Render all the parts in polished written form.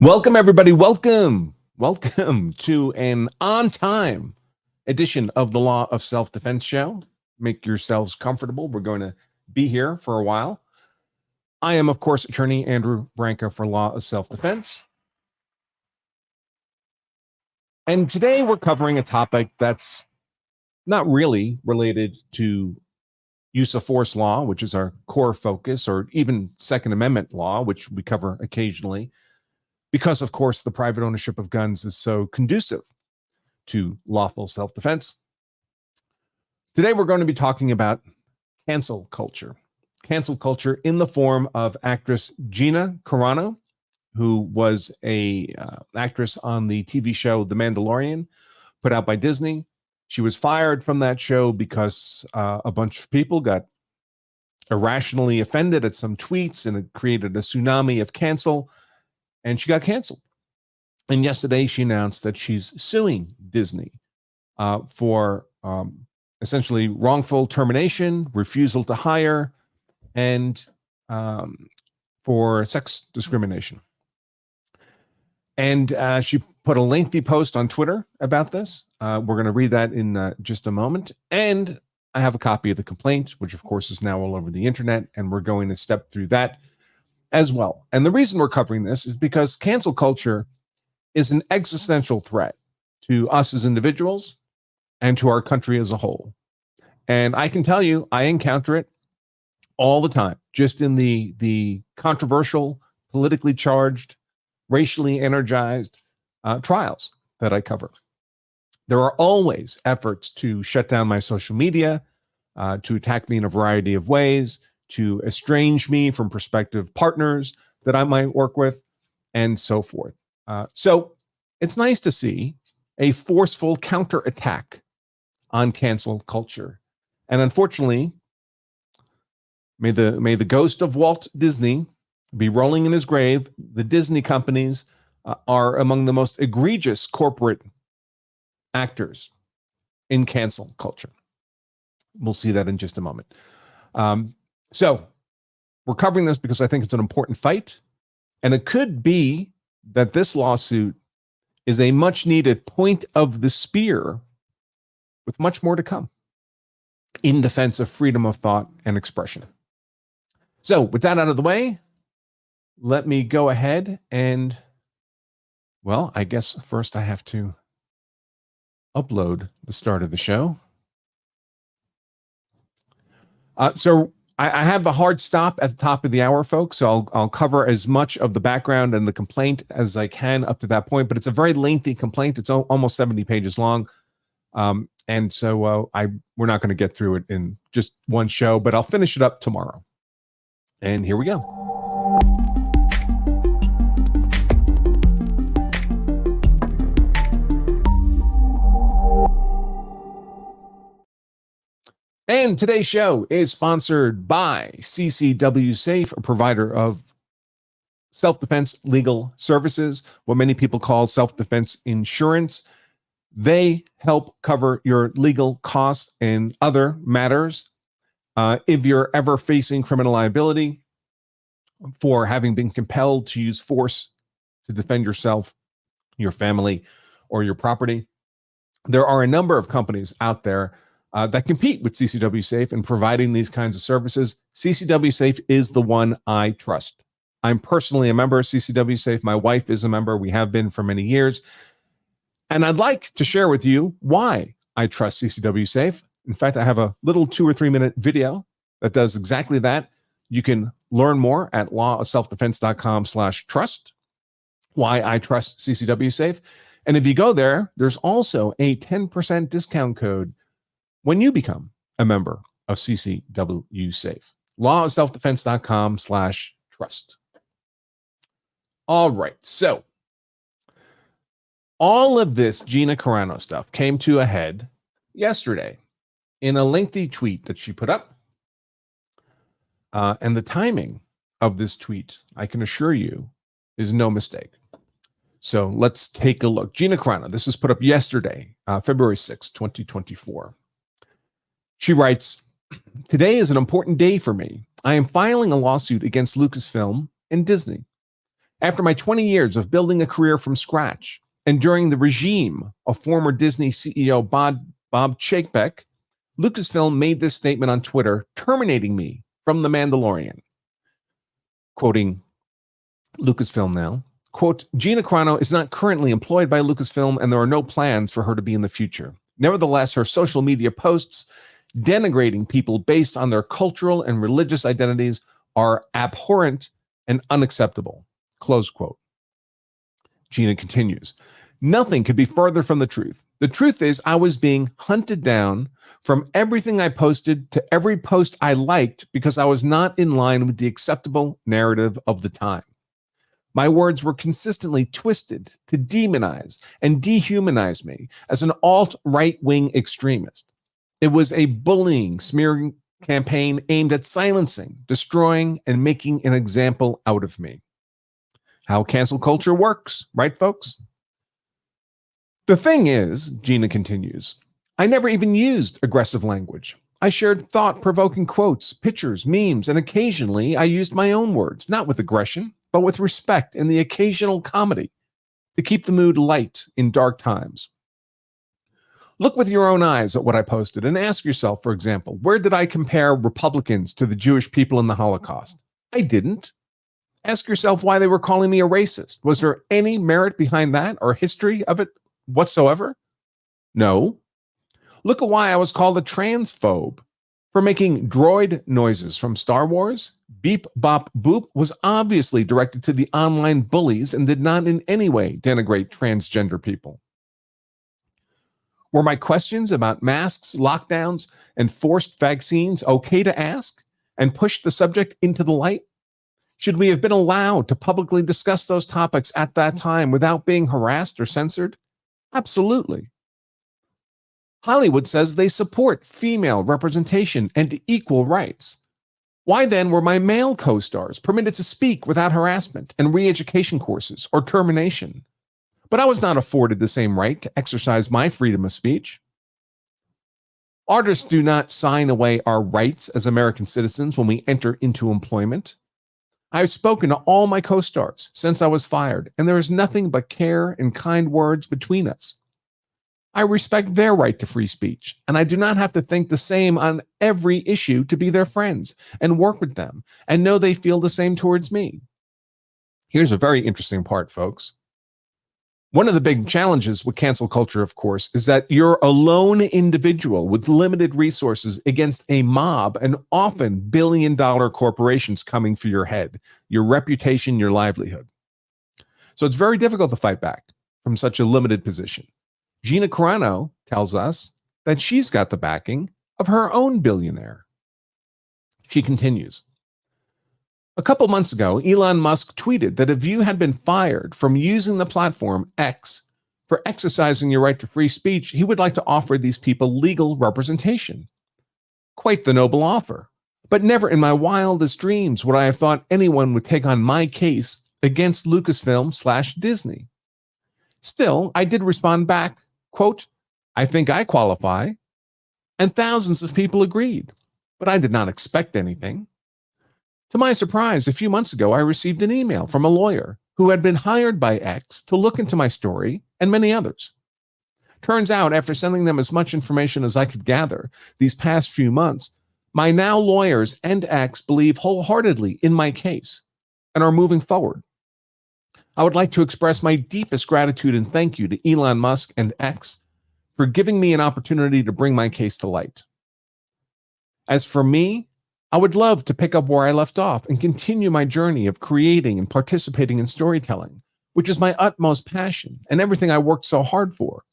Welcome, everybody. Welcome to an on-time edition of the Law of Self-Defense show. Make yourselves comfortable. We're going to be here for a while. I am, of course, attorney Andrew Branca for Law of Self-Defense. And today we're covering a topic that's not really related to use of force law, which is our core focus, or even Second Amendment law, which we cover occasionally, because, of course, the private ownership of guns is so conducive to lawful self-defense. Today, we're going to be talking about cancel culture. Cancel culture in the form of actress Gina Carano, who was a actress on the TV show The Mandalorian, put out by Disney. She was fired from that show because a bunch of people got irrationally offended at some tweets, and it created a tsunami of cancel. And she got canceled. And yesterday she announced that she's suing Disney for essentially wrongful termination, refusal to hire, and for sex discrimination. And she put a lengthy post on Twitter about this. We're going to read that in just a moment. And I have a copy of the complaint, which of course is now all over the internet. And we're going to step through that as well. And the reason we're covering this is because cancel culture is an existential threat to us as individuals and to our country as a whole. And I can tell you, I encounter it all the time, just in the controversial, politically charged, racially energized trials that I cover. There are always efforts to shut down my social media, to attack me in a variety of ways, to estrange me from prospective partners that I might work with, and so forth. So it's nice to see a forceful counterattack on cancel culture. And unfortunately, may the ghost of Walt Disney be rolling in his grave. The Disney companies are among the most egregious corporate actors in cancel culture. We'll see that in just a moment. So we're covering this because I think it's an important fight, and it could be that this lawsuit is a much needed point of the spear with much more to come in defense of freedom of thought and expression. So with that out of the way, let me go ahead and, well, I guess first I have to upload the start of the show. So I have a hard stop at the top of the hour, folks, so I'll cover as much of the background and the complaint as I can up to that point, but it's a very lengthy complaint. It's almost 70 pages long, and so we're not going to get through it in just one show, but I'll finish it up tomorrow. And here we go. And today's show is sponsored by CCW Safe, a provider of self-defense legal services, what many people call self-defense insurance. They help cover your legal costs and other matters. If you're ever facing criminal liability for having been compelled to use force to defend yourself, your family, or your property, there are a number of companies out there that compete with CCW Safe in providing these kinds of services. CCW Safe is the one I trust. I'm personally a member of CCW Safe. My wife is a member. We have been for many years. And I'd like to share with you why I trust CCW Safe. In fact, I have a little 2 or 3 minute video that does exactly that. You can learn more at lawofselfdefense.com/trust, why I trust CCW Safe. And if you go there, there's also a 10% discount code when you become a member of CCW Safe. lawofselfdefense.com/trust. All right. So all of this Gina Carano stuff came to a head yesterday in a lengthy tweet that she put up. And the timing of this tweet, I can assure you, is no mistake. So let's take a look. Gina Carano, this was put up yesterday, February 6, 2024. She writes, "Today is an important day for me. I am filing a lawsuit against Lucasfilm and Disney. After my 20 years of building a career from scratch, and during the regime of former Disney CEO Bob Chapek, Lucasfilm made this statement on Twitter, terminating me from The Mandalorian. Quoting Lucasfilm now, quote, Gina Carano is not currently employed by Lucasfilm, and there are no plans for her to be in the future. Nevertheless, her social media posts denigrating people based on their cultural and religious identities are abhorrent and unacceptable. Close quote. Gina continues, nothing could be further from the truth. The truth is I was being hunted down from everything I posted to every post I liked because I was not in line with the acceptable narrative of the time. My words were consistently twisted to demonize and dehumanize me as an alt-right-wing extremist. It was a bullying, smearing campaign aimed at silencing, destroying, and making an example out of me. How cancel culture works, right, folks? The thing is, Gina continues, I never even used aggressive language. I shared thought-provoking quotes, pictures, memes, and occasionally I used my own words, not with aggression, but with respect and the occasional comedy to keep the mood light in dark times. Look with your own eyes at what I posted and ask yourself, for example, where did I compare Republicans to the Jewish people in the Holocaust? I didn't. Ask yourself why they were calling me a racist. Was there any merit behind that or history of it whatsoever? No. Look at why I was called a transphobe. For making droid noises from Star Wars, Beep Bop Boop was obviously directed to the online bullies and did not in any way denigrate transgender people. Were my questions about masks, lockdowns, and forced vaccines okay to ask and push the subject into the light? Should we have been allowed to publicly discuss those topics at that time without being harassed or censored? Absolutely. Hollywood says they support female representation and equal rights. Why then were my male co-stars permitted to speak without harassment and re-education courses or termination? But I was not afforded the same right to exercise my freedom of speech. Artists do not sign away our rights as American citizens when we enter into employment. I've spoken to all my co-stars since I was fired, and there is nothing but care and kind words between us. I respect their right to free speech, and I do not have to think the same on every issue to be their friends and work with them and know they feel the same towards me. Here's a very interesting part, folks. One of the big challenges with cancel culture, of course, is that you're a lone individual with limited resources against a mob and often billion-dollar corporations coming for your head, your reputation, your livelihood. So it's very difficult to fight back from such a limited position. Gina Carano tells us that she's got the backing of her own billionaire. She continues, a couple months ago, Elon Musk tweeted that if you had been fired from using the platform X for exercising your right to free speech, he would like to offer these people legal representation. Quite the noble offer, but never in my wildest dreams would I have thought anyone would take on my case against Lucasfilm/Disney. Still, I did respond back, quote, I think I qualify, and thousands of people agreed, but I did not expect anything. To my surprise, a few months ago, I received an email from a lawyer who had been hired by X to look into my story and many others. Turns out, after sending them as much information as I could gather these past few months, my now lawyers and X believe wholeheartedly in my case and are moving forward. I would like to express my deepest gratitude and thank you to Elon Musk and X for giving me an opportunity to bring my case to light. As for me, I would love to pick up where I left off and continue my journey of creating and participating in storytelling, which is my utmost passion and everything I worked so hard for.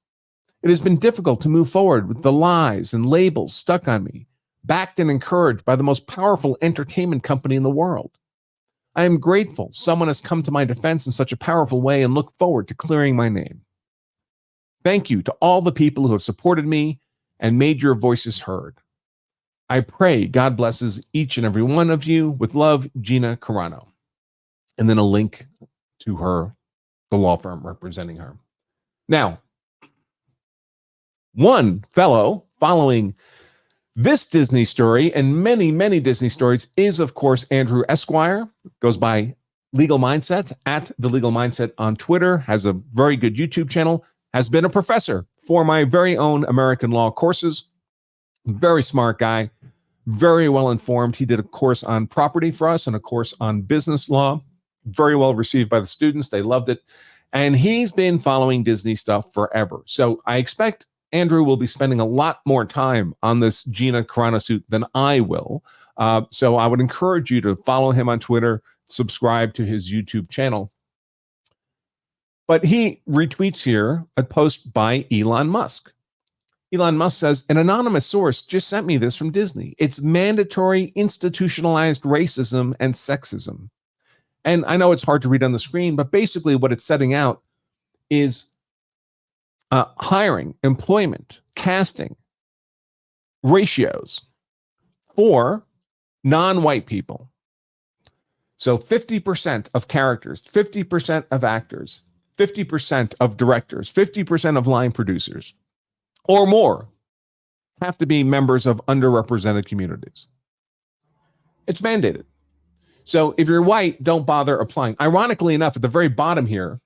It has been difficult to move forward with the lies and labels stuck on me, backed and encouraged by the most powerful entertainment company in the world. I am grateful someone has come to my defense in such a powerful way and look forward to clearing my name. Thank you to all the people who have supported me and made your voices heard. I pray God blesses each and every one of you. With love, Gina Carano. And then a link to her, the law firm representing her. Now, one fellow following this Disney story and many, many Disney stories is, of course, Andrew Esquire. Goes by Legal Mindset, at The Legal Mindset on Twitter, has a very good YouTube channel, has been a professor for my very own American law courses. Very smart guy, very well informed. He did a course on property for us and a course on business law. Very well received by the students. They loved it. And he's been following Disney stuff forever. So I expect Andrew will be spending a lot more time on this Gina Carano suit than I will. So I would encourage you to follow him on Twitter, subscribe to his YouTube channel. But he retweets here a post by Elon Musk. Elon Musk says, an anonymous source just sent me this from Disney. It's mandatory institutionalized racism and sexism. And I know it's hard to read on the screen, but basically what it's setting out is hiring, employment, casting ratios for non-white people. So 50% of characters, 50% of actors, 50% of directors, 50% of line producers, or more, have to be members of underrepresented communities. It's mandated. So if you're white, don't bother applying. Ironically enough, at the very bottom here,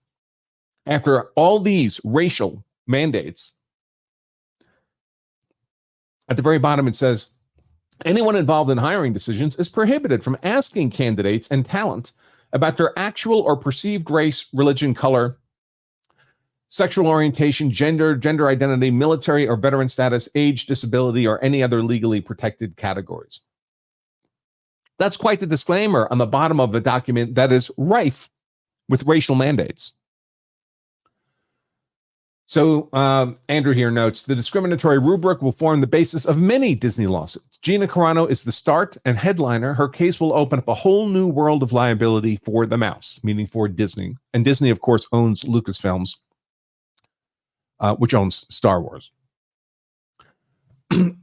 after all these racial mandates, at the very bottom it says, anyone involved in hiring decisions is prohibited from asking candidates and talent about their actual or perceived race, religion, color, sexual orientation, gender identity, military or veteran status, age, disability, or any other legally protected categories. That's quite the disclaimer on the bottom of a document that is rife with racial mandates. So Andrew here notes, the discriminatory rubric will form the basis of many Disney lawsuits. Gina Carano is the start and headliner. Her case will open up a whole new world of liability for the mouse, meaning for Disney. And Disney, of course, owns Lucasfilms, which owns Star Wars. And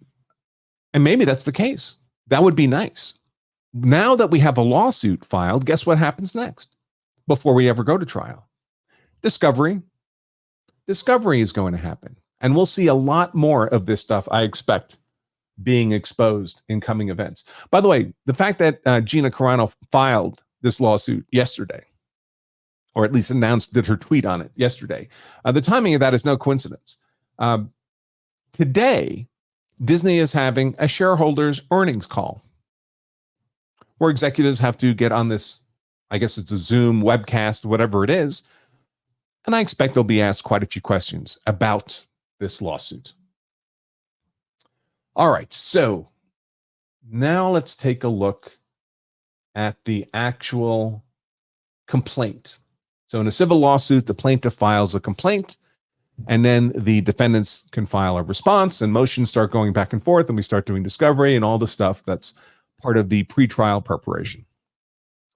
maybe that's the case. That would be nice. Now that we have a lawsuit filed, guess what happens next before we ever go to trial? Discovery. Discovery is going to happen. And we'll see a lot more of this stuff, I expect, being exposed in coming events. By the way, the fact that Gina Carano filed this lawsuit yesterday, or at least did her tweet on it yesterday, the timing of that is no coincidence. Today, Disney is having a shareholders earnings call where executives have to get on this, I guess it's a Zoom webcast, whatever it is. And I expect they'll be asked quite a few questions about this lawsuit. All right, so now let's take a look at the actual complaint. So in a civil lawsuit, the plaintiff files a complaint, and then the defendants can file a response, and motions start going back and forth, and we start doing discovery and all the stuff that's part of the pretrial preparation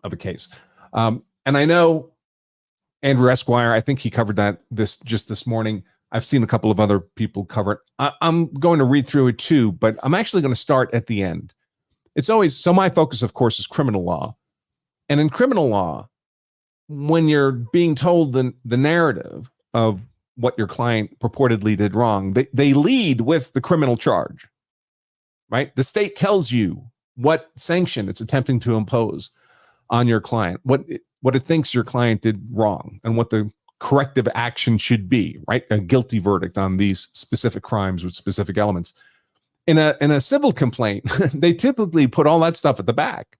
of a case. And I know Andrew Esquire, I think he covered that this morning. I've seen a couple of other people cover it. I'm going to read through it too, but I'm actually going to start at the end. It's always, so my focus, of course, is criminal law. And in criminal law, when you're being told the narrative of what your client purportedly did wrong, they lead with the criminal charge, right? The state tells you what sanction it's attempting to impose on your client, what it thinks your client did wrong, and what the corrective action should be, right? A guilty verdict on these specific crimes with specific elements. In a civil complaint, they typically put all that stuff at the back.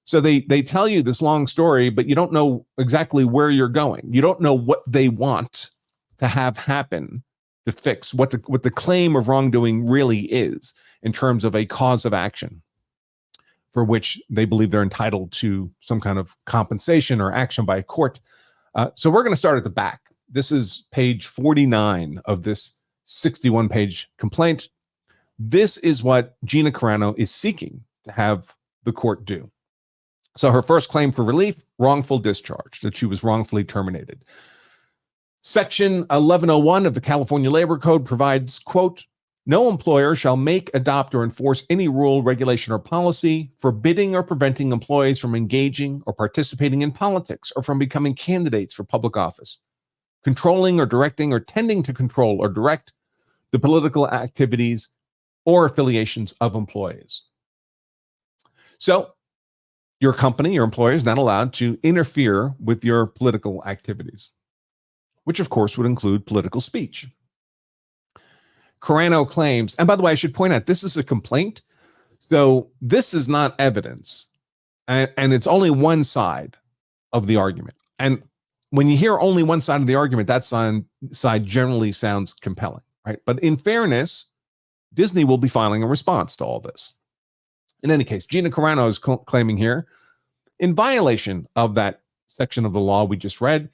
So they tell you this long story, but you don't know exactly where you're going. You don't know what they want to have happen to fix what the claim of wrongdoing really is in terms of a cause of action for which they believe they're entitled to some kind of compensation or action by a court. So we're going to start at the back. This is page 49 of this 61-page complaint. This is what Gina Carano is seeking to have the court do. So her first claim for relief, wrongful discharge, that she was wrongfully terminated. Section 1101 of the California Labor Code provides, quote, no employer shall make, adopt, or enforce any rule, regulation, or policy forbidding or preventing employees from engaging or participating in politics or from becoming candidates for public office, controlling or directing or tending to control or direct the political activities or affiliations of employees. So Your company, your employer is not allowed to interfere with your political activities, which of course would include political speech. Carano claims, and by the way, I should point out, this is a complaint. So this is not evidence. And it's only one side of the argument. And when you hear only one side of the argument, that side generally sounds compelling, right? But in fairness, Disney will be filing a response to all this. In any case, Gina Carano is claiming here, in violation of that section of the law we just read,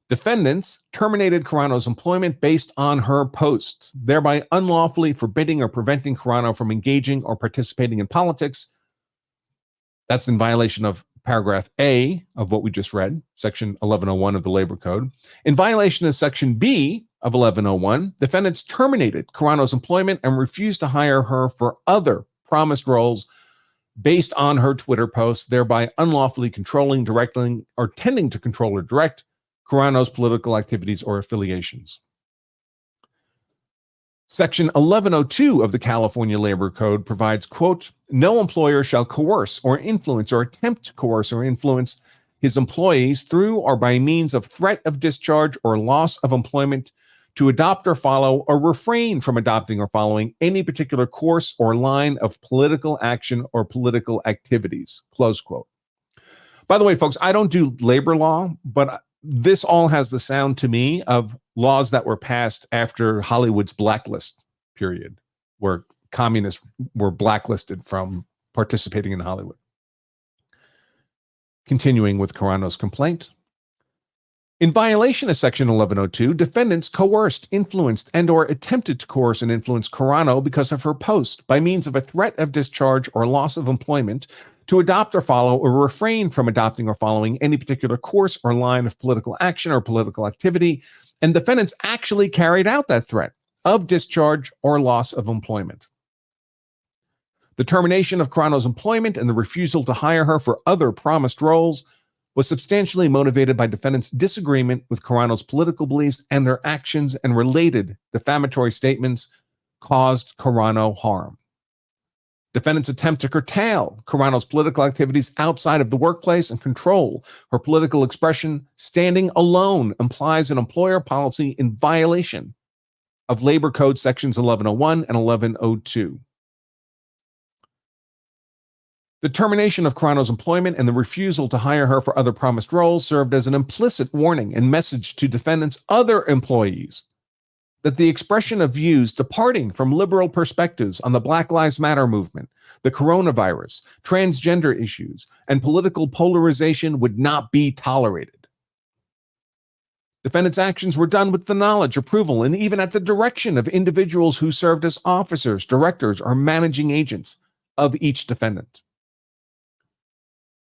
defendants terminated Carano's employment based on her posts, thereby unlawfully forbidding or preventing Carano from engaging or participating in politics. That's in violation of paragraph A of what we just read, section 1101 of the Labor Code. In violation of section B of 1101, defendants terminated Carano's employment and refused to hire her for other promised roles based on her Twitter posts, thereby unlawfully controlling, directing, or tending to control or direct Carano's political activities or affiliations. Section 1102 of the California Labor Code provides, quote, no employer shall coerce or influence or attempt to coerce or influence his employees through or by means of threat of discharge or loss of employment to adopt or follow or refrain from adopting or following any particular course or line of political action or political activities, close quote. By the way, folks, I don't do labor law, but this all has the sound to me of laws that were passed after Hollywood's blacklist period, where communists were blacklisted from participating in Hollywood. Continuing with Carano's complaint. In violation of section 1102, defendants coerced, influenced, and or attempted to coerce and influence Carano because of her post by means of a threat of discharge or loss of employment to adopt or follow or refrain from adopting or following any particular course or line of political action or political activity, and defendants actually carried out that threat of discharge or loss of employment. The termination of Carano's employment and the refusal to hire her for other promised roles was substantially motivated by defendants' disagreement with Carano's political beliefs, and their actions and related defamatory statements caused Carano harm. Defendants attempt to curtail Carano's political activities outside of the workplace and control her political expression standing alone implies an employer policy in violation of Labor Code sections 1101 and 1102. The termination of Carano's employment and the refusal to hire her for other promised roles served as an implicit warning and message to defendants' other employees that the expression of views departing from liberal perspectives on the Black Lives Matter movement, the coronavirus, transgender issues, and political polarization would not be tolerated. Defendants' actions were done with the knowledge, approval, and even at the direction of individuals who served as officers, directors, or managing agents of each defendant.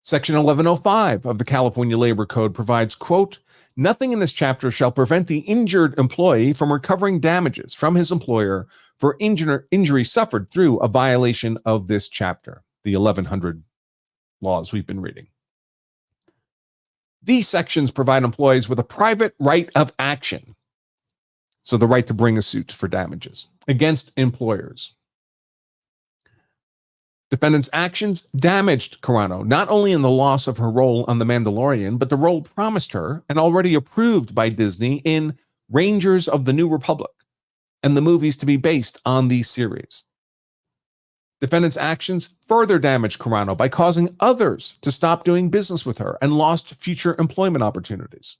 Section 1105 of the California Labor Code provides, quote, nothing in this chapter shall prevent the injured employee from recovering damages from his employer for injury suffered through a violation of this chapter, the 1100 laws we've been reading. These sections provide employees with a private right of action, so the right to bring a suit for damages against employers. Defendants' actions damaged Carano, not only in the loss of her role on The Mandalorian, but the role promised her and already approved by Disney in Rangers of the New Republic and the movies to be based on these series. Defendants' actions further damaged Carano by causing others to stop doing business with her and lost future employment opportunities.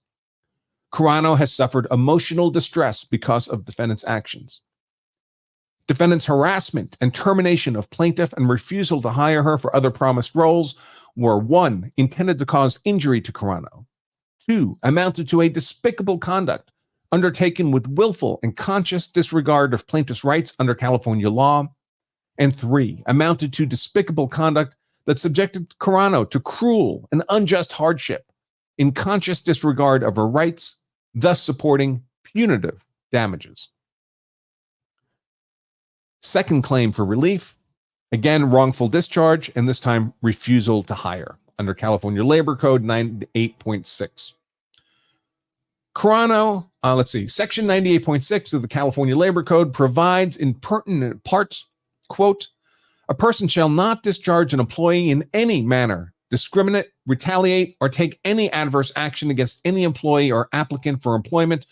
Carano has suffered emotional distress because of defendants' actions. Defendants' harassment and termination of plaintiff and refusal to hire her for other promised roles were 1. Intended to cause injury to Carano, 2. Amounted to a despicable conduct undertaken with willful and conscious disregard of plaintiff's rights under California law, and 3. Amounted to despicable conduct that subjected Carano to cruel and unjust hardship in conscious disregard of her rights, thus supporting punitive damages. Second claim for relief, again, wrongful discharge, and this time refusal to hire under California Labor Code 98.6. Carano, Section 98.6 of the California Labor Code provides in pertinent parts, quote, a person shall not discharge an employee in any manner discriminate, retaliate, or take any adverse action against any employee or applicant for employment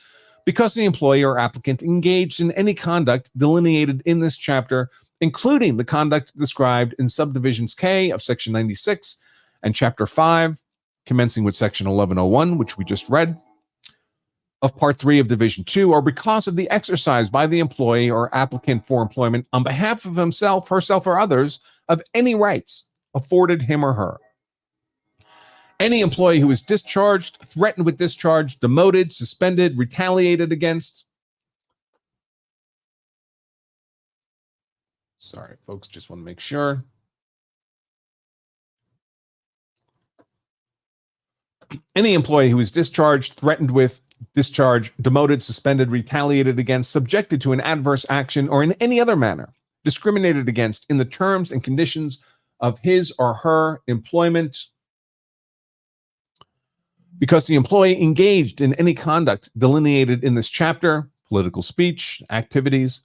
because the employee or applicant engaged in any conduct delineated in this chapter, including the conduct described in subdivisions K of Section 96 and Chapter 5, commencing with Section 1101, which we just read, of Part 3 of Division 2, or because of the exercise by the employee or applicant for employment on behalf of himself, herself, or others of any rights afforded him or her. Any employee who is discharged, threatened with discharge, demoted, suspended, retaliated against. Sorry, folks, just want to make sure. Any employee who is discharged, threatened with discharge, demoted, suspended, retaliated against, subjected to an adverse action, or in any other manner discriminated against in the terms and conditions of his or her employment because the employee engaged in any conduct delineated in this chapter, political speech, activities,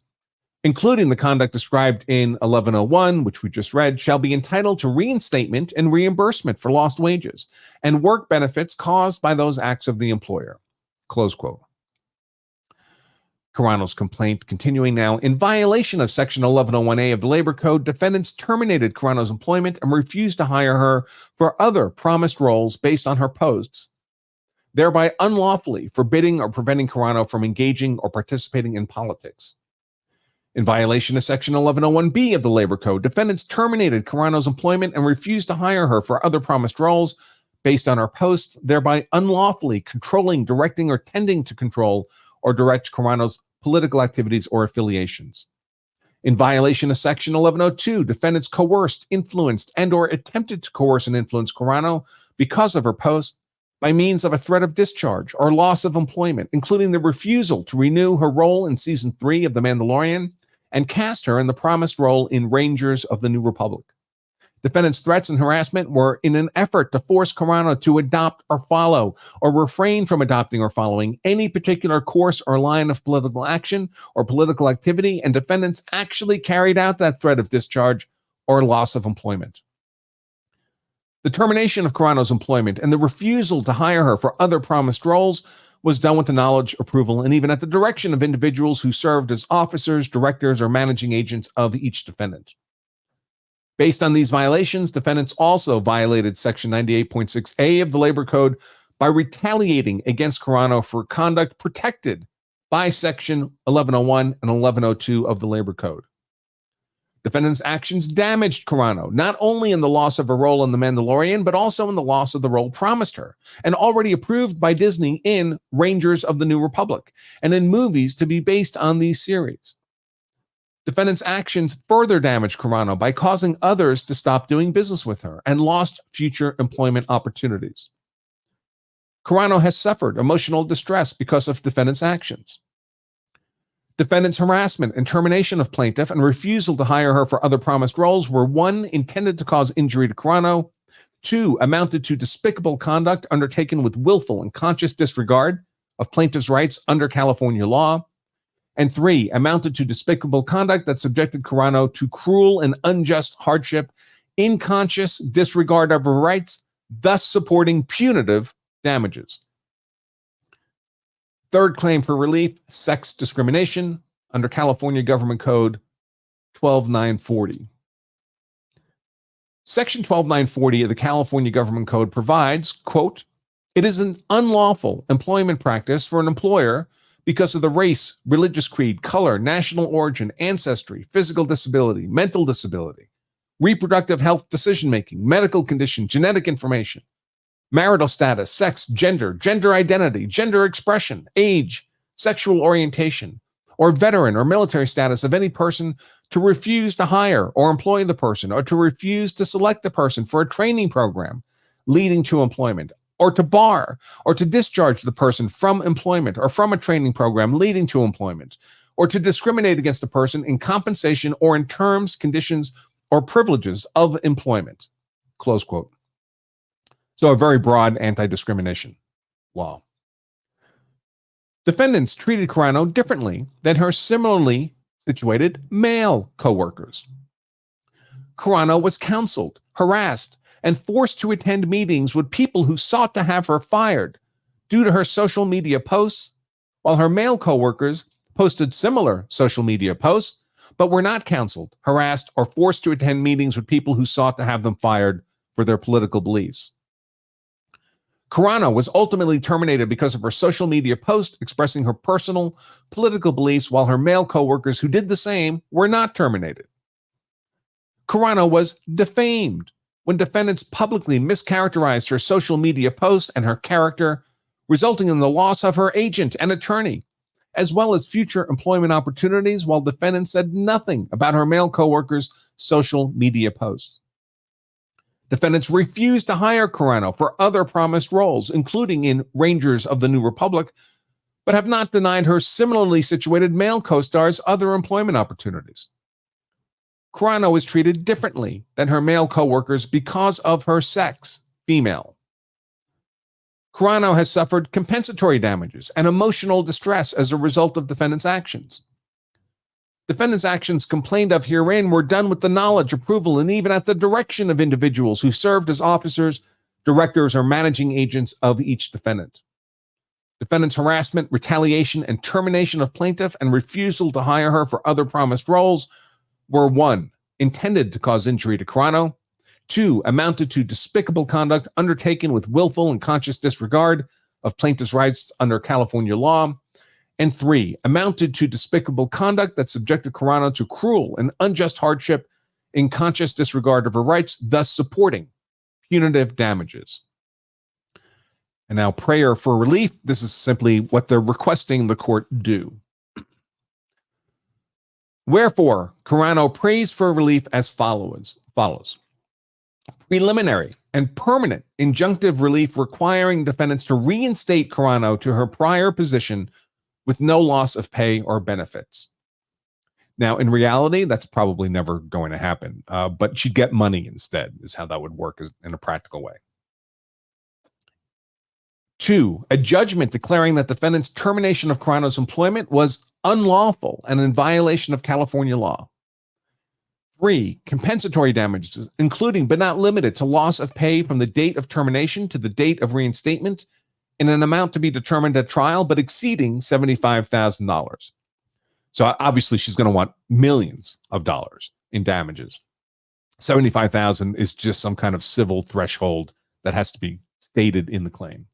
including the conduct described in 1101, which we just read, shall be entitled to reinstatement and reimbursement for lost wages and work benefits caused by those acts of the employer. Close quote. Carano's complaint continuing now. In violation of Section 1101A of the Labor Code, defendants terminated Carano's employment and refused to hire her for other promised roles based on her posts, thereby unlawfully forbidding or preventing Carano from engaging or participating in politics. In violation of Section 1101B of the Labor Code, defendants terminated Carano's employment and refused to hire her for other promised roles based on her posts, thereby unlawfully controlling, directing, or tending to control or direct Carano's political activities or affiliations. In violation of Section 1102, defendants coerced, influenced, and or attempted to coerce and influence Carano because of her post by means of a threat of discharge or loss of employment, including the refusal to renew her role in Season 3 of The Mandalorian and cast her in the promised role in Rangers of the New Republic. Defendants' threats and harassment were in an effort to force Carano to adopt or follow or refrain from adopting or following any particular course or line of political action or political activity, and defendants actually carried out that threat of discharge or loss of employment. The termination of Carano's employment and the refusal to hire her for other promised roles was done with the knowledge, approval, and even at the direction of individuals who served as officers, directors, or managing agents of each defendant. Based on these violations, defendants also violated Section 98.6A of the Labor Code by retaliating against Carano for conduct protected by Section 1101 and 1102 of the Labor Code. Defendants' actions damaged Carano, not only in the loss of her role in The Mandalorian, but also in the loss of the role promised her, and already approved by Disney in Rangers of the New Republic, and in movies to be based on these series. Defendants' actions further damaged Carano by causing others to stop doing business with her and lost future employment opportunities. Carano has suffered emotional distress because of defendants' actions. Defendants' harassment and termination of plaintiff and refusal to hire her for other promised roles were 1, intended to cause injury to Carano, 2, amounted to despicable conduct undertaken with willful and conscious disregard of plaintiff's rights under California law, and 3, amounted to despicable conduct that subjected Carano to cruel and unjust hardship in conscious disregard of her rights, thus supporting punitive damages. Third claim for relief, sex discrimination under California Government Code 12940. Section 12940 of the California Government Code provides, quote, "It is an unlawful employment practice for an employer because of the race, religious creed, color, national origin, ancestry, physical disability, mental disability, reproductive health decision-making, medical condition, genetic information, marital status, sex, gender, gender identity, gender expression, age, sexual orientation, or veteran or military status of any person to refuse to hire or employ the person, or to refuse to select the person for a training program leading to employment, or to bar or to discharge the person from employment or from a training program leading to employment, or to discriminate against a person in compensation or in terms, conditions, or privileges of employment." Close quote. So a very broad anti-discrimination law. Defendants treated Carano differently than her similarly situated male co-workers. Carano was counseled, harassed, and forced to attend meetings with people who sought to have her fired due to her social media posts, while her male coworkers posted similar social media posts, but were not counseled, harassed, or forced to attend meetings with people who sought to have them fired for their political beliefs. Carano was ultimately terminated because of her social media post expressing her personal political beliefs, while her male coworkers who did the same were not terminated. Carano was defamed when defendants publicly mischaracterized her social media posts and her character, resulting in the loss of her agent and attorney, as well as future employment opportunities, while defendants said nothing about her male coworkers' social media posts. Defendants refused to hire Carano for other promised roles, including in Rangers of the New Republic, but have not denied her similarly situated male co-stars other employment opportunities. Carano is treated differently than her male coworkers because of her sex, female. Carano has suffered compensatory damages and emotional distress as a result of defendants' actions. Defendants' actions complained of herein were done with the knowledge, approval, and even at the direction of individuals who served as officers, directors, or managing agents of each defendant. Defendants' harassment, retaliation, and termination of plaintiff and refusal to hire her for other promised roles were 1. Intended to cause injury to Carano, 2. Amounted to despicable conduct undertaken with willful and conscious disregard of plaintiff's rights under California law, and 3. Amounted to despicable conduct that subjected Carano to cruel and unjust hardship in conscious disregard of her rights, thus supporting punitive damages. And now prayer for relief. This is simply what they're requesting the court do. Wherefore, Carano prays for relief as follows. Preliminary and permanent injunctive relief requiring defendants to reinstate Carano to her prior position with no loss of pay or benefits. Now, in reality, that's probably never going to happen, but she'd get money instead, is how that would work in a practical way. 2, a judgment declaring that defendant's termination of Carano's employment was unlawful and in violation of California law. 3, compensatory damages, including but not limited to loss of pay from the date of termination to the date of reinstatement in an amount to be determined at trial, but exceeding $75,000. So obviously she's going to want millions of dollars in damages. $75,000 is just some kind of civil threshold that has to be stated in the claim.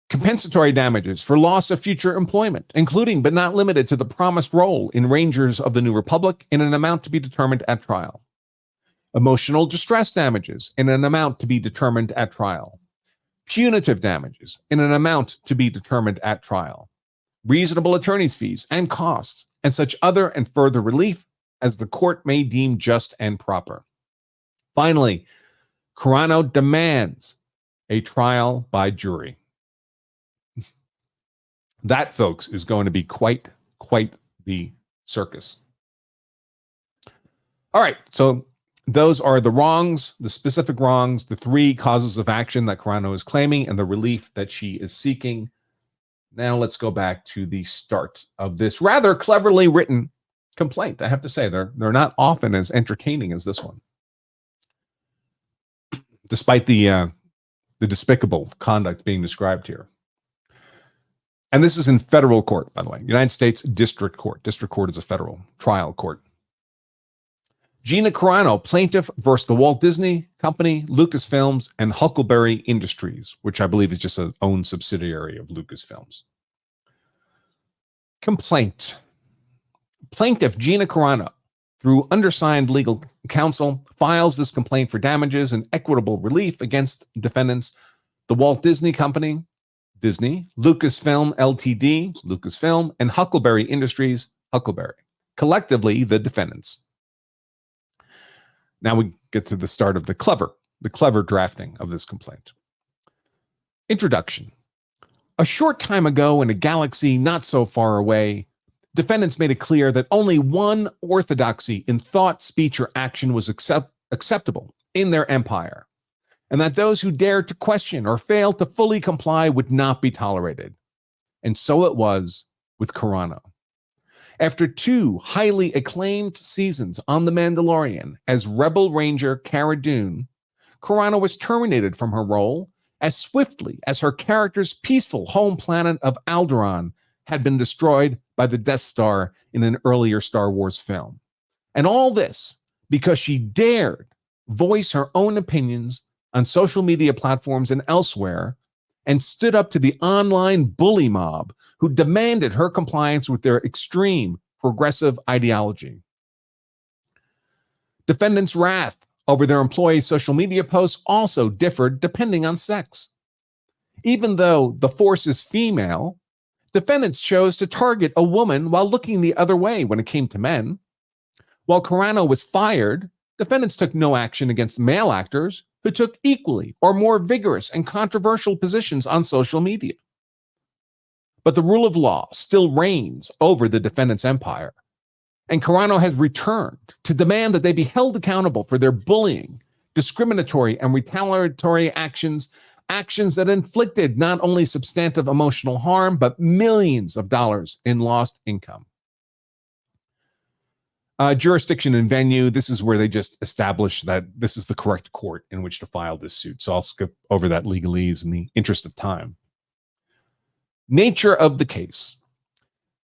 Compensatory damages for loss of future employment, including but not limited to the promised role in Rangers of the New Republic in an amount to be determined at trial. Emotional distress damages in an amount to be determined at trial. Punitive damages in an amount to be determined at trial. Reasonable attorney's fees and costs, and such other and further relief as the court may deem just and proper. Finally, Carano demands a trial by jury. That, folks, is going to be quite the circus. All right, so those are the wrongs, the specific wrongs, the 3 causes of action that Carano is claiming and the relief that she is seeking. Now let's go back to the start of this rather cleverly written complaint. I have to say, they're not often as entertaining as this one, despite the despicable conduct being described here. And this is in federal court, by the way, United States District Court. District Court is a federal trial court. Gina Carano, plaintiff versus the Walt Disney Company, Lucasfilms, and Huckleberry Industries, which I believe is just an own subsidiary of Lucasfilms. Complaint. Plaintiff Gina Carano, through undersigned legal counsel, files this complaint for damages and equitable relief against defendants, the Walt Disney Company, Disney, Lucasfilm Ltd, Lucasfilm, and Huckleberry Industries, Huckleberry, collectively the defendants. Now we get to the start of the clever drafting of this complaint. Introduction. A short time ago in a galaxy not so far away, defendants made it clear that only one orthodoxy in thought, speech, or action was acceptable in their empire, and that those who dared to question or failed to fully comply would not be tolerated. And so it was with Carano. After 2 highly acclaimed seasons on The Mandalorian as Rebel Ranger Cara Dune, Carano was terminated from her role as swiftly as her character's peaceful home planet of Alderaan had been destroyed by the Death Star in an earlier Star Wars film. And all this because she dared voice her own opinions on social media platforms and elsewhere, and stood up to the online bully mob who demanded her compliance with their extreme progressive ideology. Defendants' wrath over their employees' social media posts also differed depending on sex. Even though the force is female, defendants chose to target a woman while looking the other way when it came to men. While Carano was fired, defendants took no action against male actors who took equally or more vigorous and controversial positions on social media. But the rule of law still reigns over the defendant's empire, and Carano has returned to demand that they be held accountable for their bullying, discriminatory, and retaliatory actions that inflicted not only substantive emotional harm, but millions of dollars in lost income. Jurisdiction and venue, this is where they just establish that this is the correct court in which to file this suit. So I'll skip over that legalese in the interest of time. Nature of the case.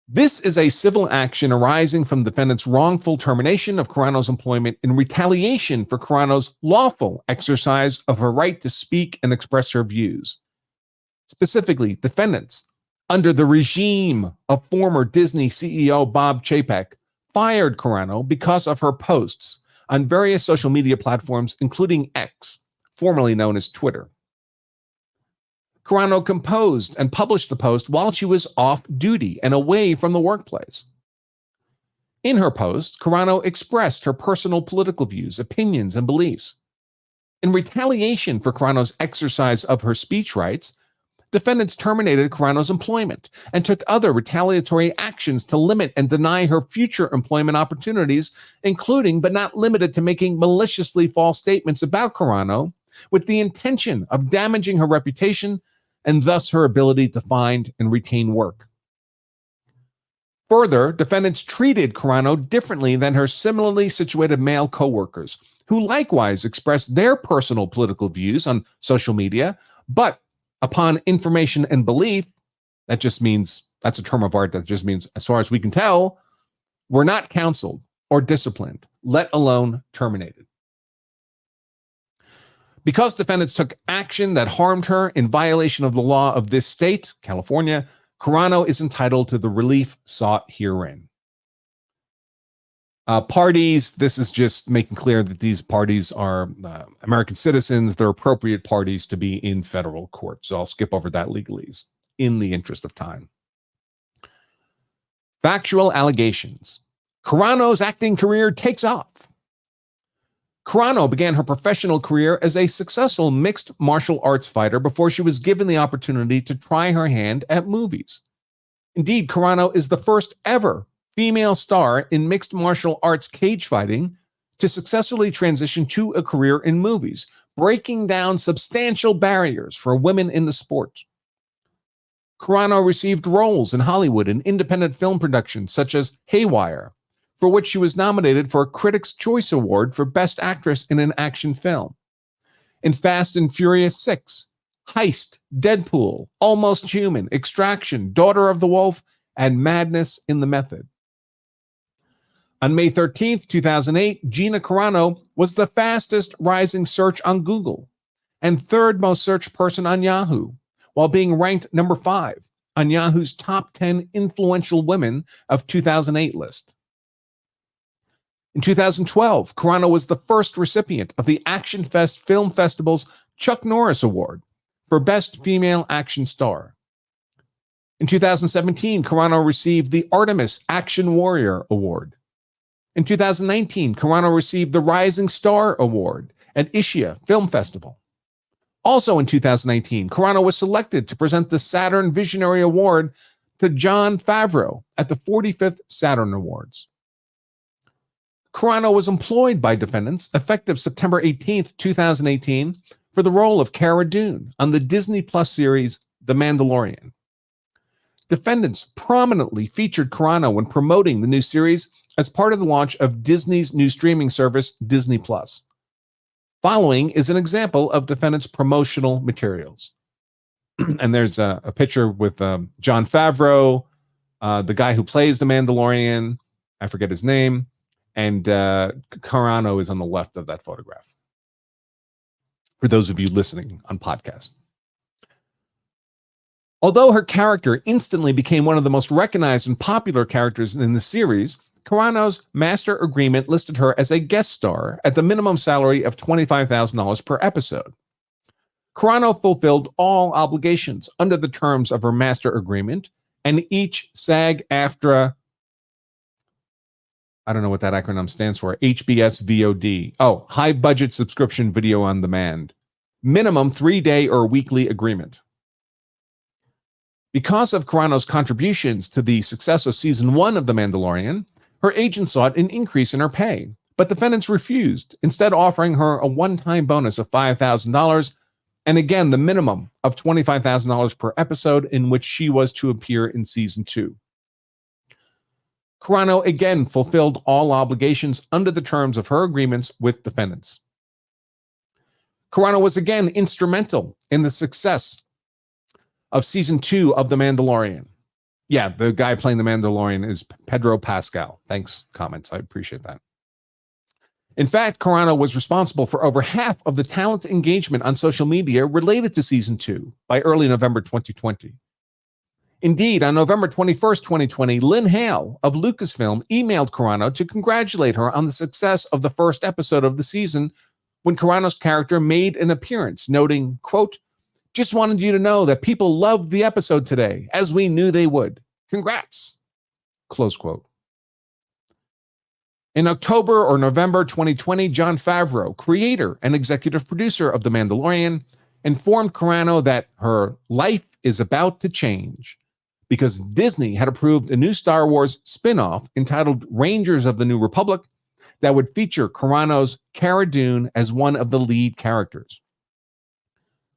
This is a civil action arising from the defendant's wrongful termination of Carano's employment in retaliation for Carano's lawful exercise of her right to speak and express her views. Specifically, defendants, under the regime of former Disney CEO Bob Chapek, fired Carano because of her posts on various social media platforms, including X, formerly known as Twitter. Carano composed and published the post while she was off duty and away from the workplace. In her post, Carano expressed her personal political views, opinions, and beliefs. In retaliation for Carano's exercise of her speech rights, defendants terminated Carano's employment and took other retaliatory actions to limit and deny her future employment opportunities, including but not limited to making maliciously false statements about Carano with the intention of damaging her reputation and thus her ability to find and retain work. Further, defendants treated Carano differently than her similarly situated male coworkers, who likewise expressed their personal political views on social media, but upon information and belief, that just means, that's a term of art that just means, as far as we can tell, were not counseled or disciplined, let alone terminated. Because defendants took action that harmed her in violation of the law of this state, California, Carano is entitled to the relief sought herein. Parties, this is just making clear that these parties are American citizens. They're appropriate parties to be in federal court. So I'll skip over that legalese in the interest of time. Factual allegations. Carano's acting career takes off. Carano began her professional career as a successful mixed martial arts fighter before she was given the opportunity to try her hand at movies. Indeed, Carano is the first ever female star in mixed martial arts cage fighting to successfully transition to a career in movies, breaking down substantial barriers for women in the sport. Carano received roles in Hollywood and independent film productions such as Haywire, for which she was nominated for a Critics' Choice Award for Best Actress in an Action Film. In Fast and Furious 6, Heist, Deadpool, Almost Human, Extraction, Daughter of the Wolf, and Madness in the Method. On May 13th, 2008, Gina Carano was the fastest rising search on Google and third most searched person on Yahoo, while being ranked number 5 on Yahoo's top 10 influential women of 2008 list. In 2012, Carano was the first recipient of the Action Fest Film Festival's Chuck Norris Award for Best Female Action Star. In 2017, Carano received the Artemis Action Warrior Award. In 2019, Carano received the Rising Star Award at Ischia Film Festival. Also in 2019, Carano was selected to present the Saturn Visionary Award to Jon Favreau at the 45th Saturn Awards. Carano was employed by defendants effective September 18th, 2018, for the role of Cara Dune on the Disney Plus series The Mandalorian. Defendants prominently featured Carano when promoting the new series as part of the launch of Disney's new streaming service, Disney Plus. Following is an example of defendants' promotional materials. And there's a picture with Jon Favreau, the guy who plays the Mandalorian, I forget his name, and Carano is on the left of that photograph. For those of you listening on podcast. Although her character instantly became one of the most recognized and popular characters in the series, Carano's master agreement listed her as a guest star at the minimum salary of $25,000 per episode. Carano fulfilled all obligations under the terms of her master agreement, and each SAG-AFTRA, I don't know what that acronym stands for, HBS VOD, high budget subscription video on demand, minimum 3-day or weekly agreement. Because of Carano's contributions to the success of season 1 of The Mandalorian, her agent sought an increase in her pay, but defendants refused, instead offering her a one-time bonus of $5,000 and again the minimum of $25,000 per episode in which she was to appear in season 2. Carano again fulfilled all obligations under the terms of her agreements with defendants. Carano was again instrumental in the success of season 2 of The Mandalorian. Yeah, the guy playing the Mandalorian is Pedro Pascal. Thanks, comments. I appreciate that. In fact, Carano was responsible for over half of the talent engagement on social media related to season 2 by early November 2020. Indeed, on November 21st, 2020, Lynn Hale of Lucasfilm emailed Carano to congratulate her on the success of the first episode of the season when Carano's character made an appearance, noting, quote, "Just wanted you to know that people loved the episode today, as we knew they would. Congrats." Close quote. In October or November 2020, Jon Favreau, creator and executive producer of The Mandalorian, informed Carano that her life is about to change because Disney had approved a new Star Wars spin-off entitled Rangers of the New Republic that would feature Carano's Cara Dune as one of the lead characters.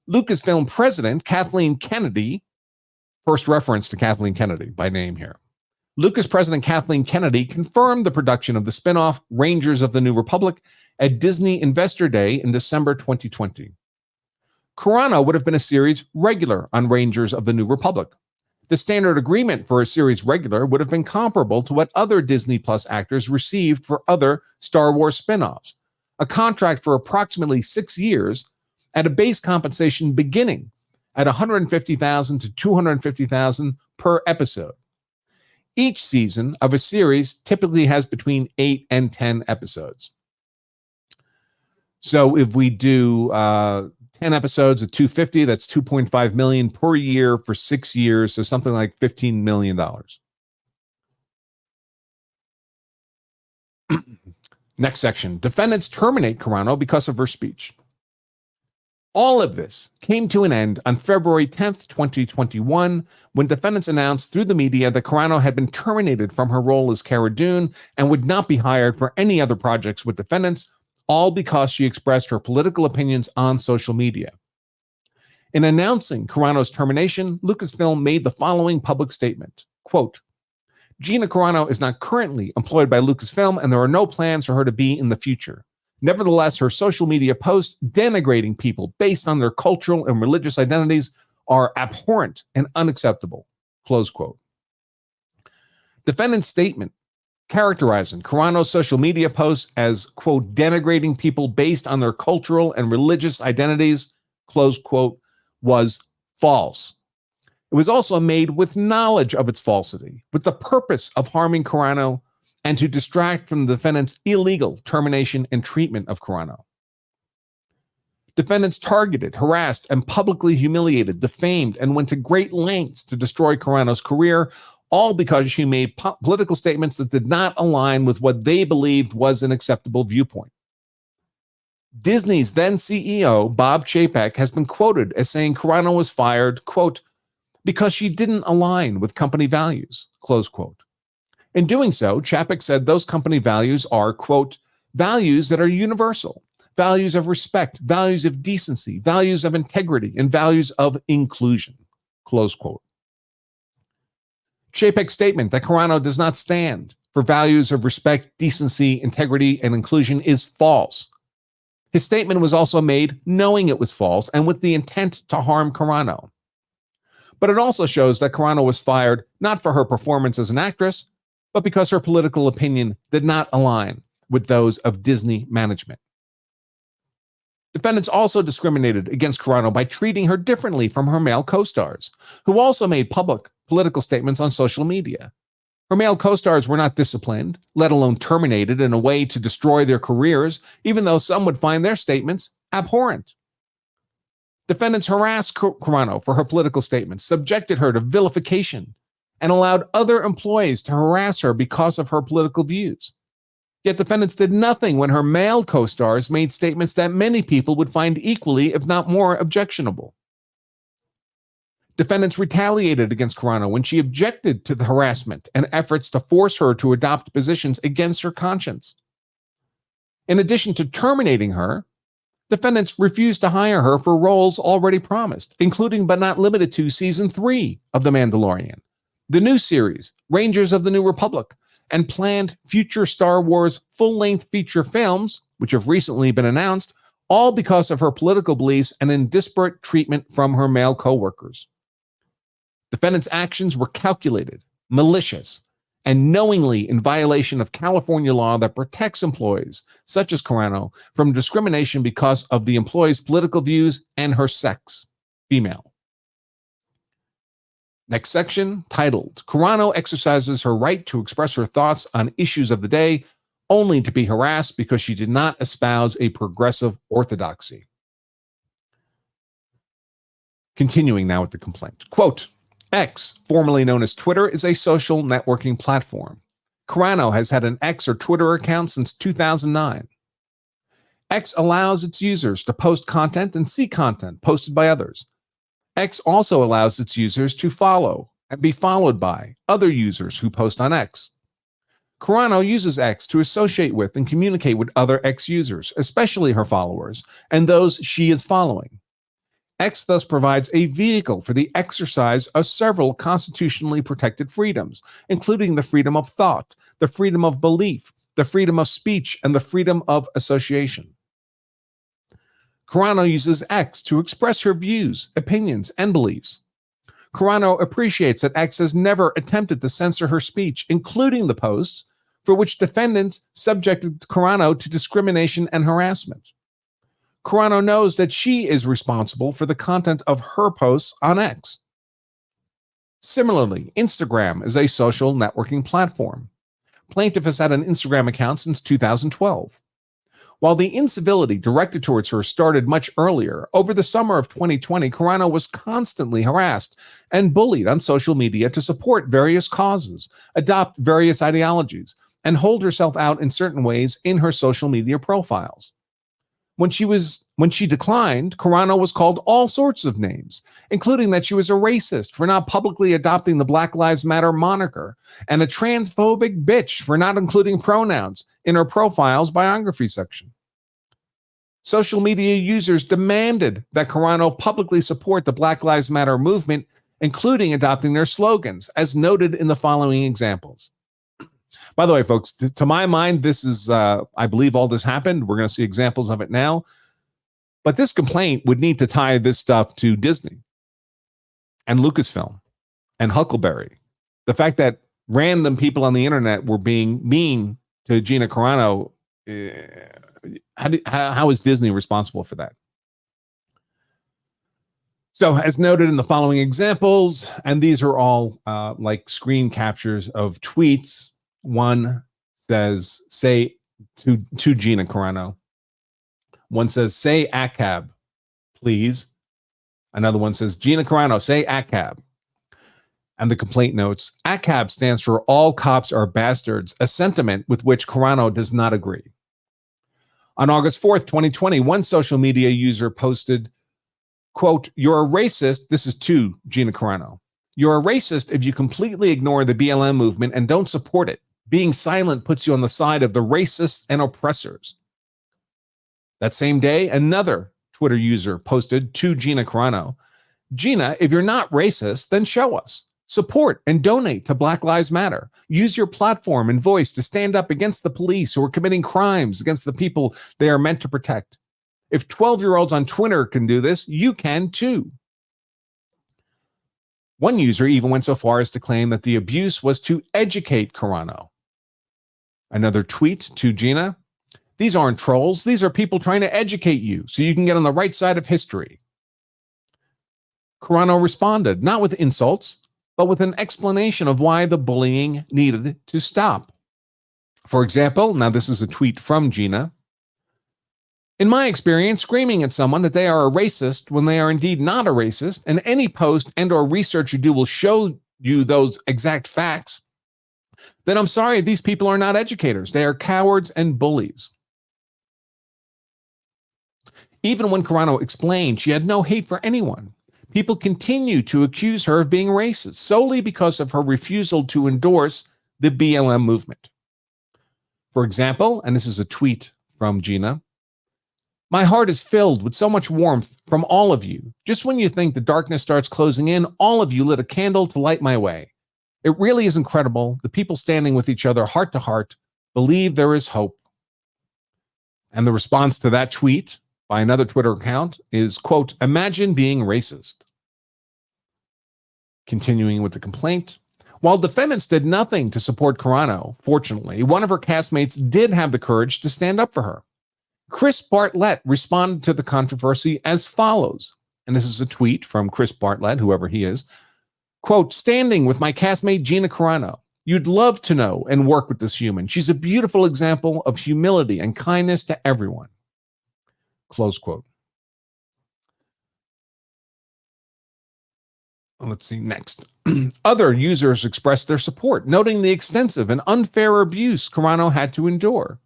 Lucasfilm president Kathleen Kennedy, first reference to Kathleen Kennedy by name here. Lucas president Kathleen Kennedy confirmed the production of the spinoff Rangers of the New Republic at Disney Investor Day in December 2020. Carano would have been a series regular on Rangers of the New Republic. The standard agreement for a series regular would have been comparable to what other Disney Plus actors received for other Star Wars spinoffs, a contract for approximately 6 years at a base compensation beginning at $150,000 to $250,000 per episode. Each season of a series typically has between 8 and 10 episodes. So if we do 10 episodes at $250,000, that's $2.5 million per year for 6 years, so something like $15 million. Next section. Defendants terminate Carano because of her speech. All of this came to an end on February 10th, 2021, when defendants announced through the media that Carano had been terminated from her role as Cara Dune and would not be hired for any other projects with defendants, all because she expressed her political opinions on social media. In announcing Carano's termination, Lucasfilm made the following public statement, quote, "Gina Carano is not currently employed by Lucasfilm, and there are no plans for her to be in the future. Nevertheless, her social media posts denigrating people based on their cultural and religious identities are abhorrent and unacceptable." Close quote. Defendant's statement characterizing Carano's social media posts as, quote, "denigrating people based on their cultural and religious identities," close quote, was false. It was also made with knowledge of its falsity, with the purpose of harming Carano and to distract from the defendant's illegal termination and treatment of Carano. Defendants targeted, harassed, and publicly humiliated, defamed, and went to great lengths to destroy Carano's career, all because she made political statements that did not align with what they believed was an acceptable viewpoint. Disney's then CEO, Bob Chapek, has been quoted as saying Carano was fired, quote, "because she didn't align with company values," close quote. In doing so, Chapek said those company values are, quote, "values that are universal, values of respect, values of decency, values of integrity, and values of inclusion," close quote. Chapek's statement that Carano does not stand for values of respect, decency, integrity, and inclusion is false. His statement was also made knowing it was false and with the intent to harm Carano. But it also shows that Carano was fired not for her performance as an actress, but because her political opinion did not align with those of Disney management. Defendants also discriminated against Carano by treating her differently from her male co-stars, who also made public political statements on social media. Her male co-stars were not disciplined, let alone terminated in a way to destroy their careers, even though some would find their statements abhorrent. Defendants harassed Carano for her political statements, subjected her to vilification, and allowed other employees to harass her because of her political views. Yet defendants did nothing when her male co-stars made statements that many people would find equally, if not more, objectionable. Defendants retaliated against Carano when she objected to the harassment and efforts to force her to adopt positions against her conscience. In addition to terminating her, defendants refused to hire her for roles already promised, including but not limited to Season 3 of The Mandalorian, the new series, Rangers of the New Republic, and planned future Star Wars full-length feature films, which have recently been announced, all because of her political beliefs and in disparate treatment from her male co-workers. Defendants' actions were calculated, malicious, and knowingly in violation of California law that protects employees, such as Carano, from discrimination because of the employee's political views and her sex, female. Next section, titled, Carano exercises her right to express her thoughts on issues of the day, only to be harassed because she did not espouse a progressive orthodoxy. Continuing now with the complaint. Quote, X, formerly known as Twitter, is a social networking platform. Carano has had an X or Twitter account since 2009. X allows its users to post content and see content posted by others. X also allows its users to follow and be followed by other users who post on X. Carano uses X to associate with and communicate with other X users, especially her followers, and those she is following. X thus provides a vehicle for the exercise of several constitutionally protected freedoms, including the freedom of thought, the freedom of belief, the freedom of speech, and the freedom of association. Carano uses X to express her views, opinions, and beliefs. Carano appreciates that X has never attempted to censor her speech, including the posts for which defendants subjected Carano to discrimination and harassment. Carano knows that she is responsible for the content of her posts on X. Similarly, Instagram is a social networking platform. Plaintiff has had an Instagram account since 2012. While the incivility directed towards her started much earlier, over the summer of 2020, Carano was constantly harassed and bullied on social media to support various causes, adopt various ideologies, and hold herself out in certain ways in her social media profiles. When she declined, Carano was called all sorts of names, including that she was a racist for not publicly adopting the Black Lives Matter moniker and a transphobic bitch for not including pronouns in her profile's biography section. Social media users demanded that Carano publicly support the Black Lives Matter movement, including adopting their slogans, as noted in the following examples. By the way, folks, to my mind, this is, I believe all this happened. We're going to see examples of it now. But this complaint would need to tie this stuff to Disney and Lucasfilm and Huckleberry. The fact that random people on the internet were being mean to Gina Carano, how is Disney responsible for that? So as noted in the following examples, and these are all like screen captures of tweets. One says, say to Gina Carano. One says, say ACAB, please. Another one says, Gina Carano, say ACAB. And the complaint notes, ACAB stands for all cops are bastards, a sentiment with which Carano does not agree. On August 4th, 2020, one social media user posted, quote, you're a racist. This is to Gina Carano. You're a racist if you completely ignore the BLM movement and don't support it. Being silent puts you on the side of the racists and oppressors. That same day, another Twitter user posted to Gina Carano, Gina, if you're not racist, then show us. Support and donate to Black Lives Matter. Use your platform and voice to stand up against the police who are committing crimes against the people they are meant to protect. If 12-year-olds on Twitter can do this, you can too. One user even went so far as to claim that the abuse was to educate Carano. Another tweet to Gina: "These aren't trolls. These are people trying to educate you so you can get on the right side of history." Carano responded, not with insults, but with an explanation of why the bullying needed to stop. For example, now this is a tweet from Gina: "In my experience, screaming at someone that they are a racist when they are indeed not a racist, and any post and or research you do will show you those exact facts, then I'm sorry, these people are not educators. They are cowards and bullies." Even when Carano explained she had no hate for anyone, people continue to accuse her of being racist solely because of her refusal to endorse the BLM movement. For example, and this is a tweet from Gina: "My heart is filled with so much warmth from all of you. Just when you think the darkness starts closing in, all of you lit a candle to light my way. It really is incredible. The people standing with each other heart to heart believe there is hope." And the response to that tweet by another Twitter account is, quote, "Imagine being racist." Continuing with the complaint, while defendants did nothing to support Carano, fortunately, one of her castmates did have the courage to stand up for her. Chris Bartlett responded to the controversy as follows, and this is a tweet from Chris Bartlett, whoever he is, quote, "Standing with my castmate Gina Carano. You'd love to know and work with this human. She's a beautiful example of humility and kindness to everyone." Close quote. Let's see next. Other users expressed their support, noting the extensive and unfair abuse Carano had to endure.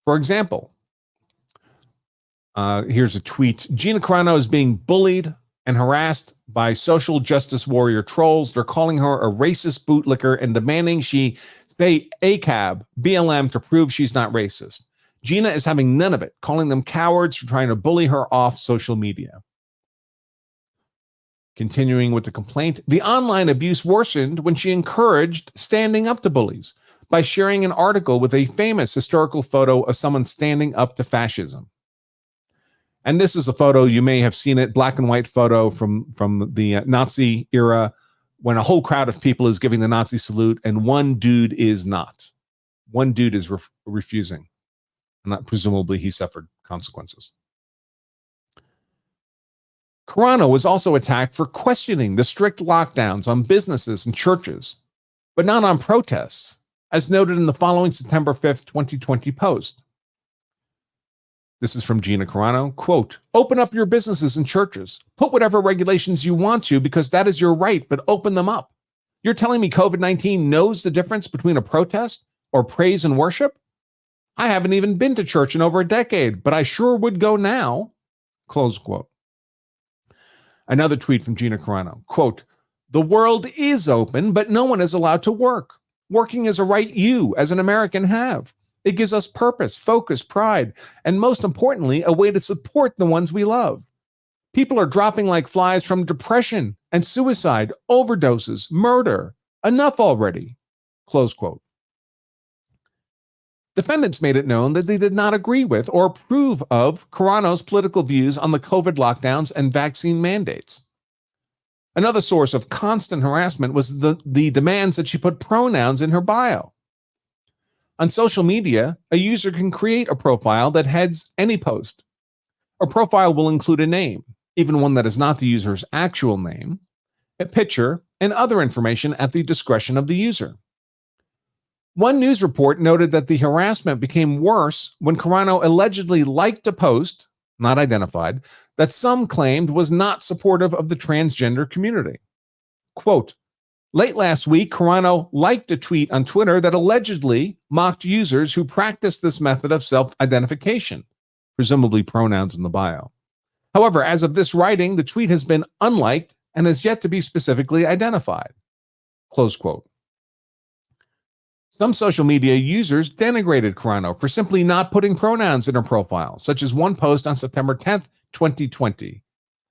For example, here's a tweet: "Gina Carano is being bullied and harassed by social justice warrior trolls. They're calling her a racist bootlicker and demanding she say ACAB, BLM to prove she's not racist. Gina is having none of it, calling them cowards for trying to bully her off social media." Continuing with the complaint, the online abuse worsened when she encouraged standing up to bullies by sharing an article with a famous historical photo of someone standing up to fascism. And this is a photo, you may have seen it, black and white photo from the Nazi era, when a whole crowd of people is giving the Nazi salute and one dude is not. One dude is refusing. And that, presumably he suffered consequences. Carano was also attacked for questioning the strict lockdowns on businesses and churches, but not on protests, as noted in the following September 5th, 2020 post. This is from Gina Carano, quote, "Open up your businesses and churches. Put whatever regulations you want to because that is your right, but open them up. You're telling me COVID-19 knows the difference between a protest or praise and worship? I haven't even been to church in over a decade, but I sure would go now." Close quote. Another tweet from Gina Carano, quote, "The world is open, but no one is allowed to work. Working is a right you, as an American, have. It gives us purpose, focus, pride, and most importantly, a way to support the ones we love. People are dropping like flies from depression and suicide, overdoses, murder. Enough already." Close quote. Defendants made it known that they did not agree with or approve of Carano's political views on the COVID lockdowns and vaccine mandates. Another source of constant harassment was the demands that she put pronouns in her bio. On social media, a user can create a profile that heads any post. A profile will include a name, even one that is not the user's actual name, a picture, and other information at the discretion of the user. One news report noted that the harassment became worse when Carano allegedly liked a post, not identified, that some claimed was not supportive of the transgender community. Quote, "Late last week, Carano liked a tweet on Twitter that allegedly mocked users who practiced this method of self-identification, presumably pronouns in the bio. However, as of this writing, the tweet has been unliked and has yet to be specifically identified." Close quote. Some social media users denigrated Carano for simply not putting pronouns in her profile, such as one post on September 10th, 2020.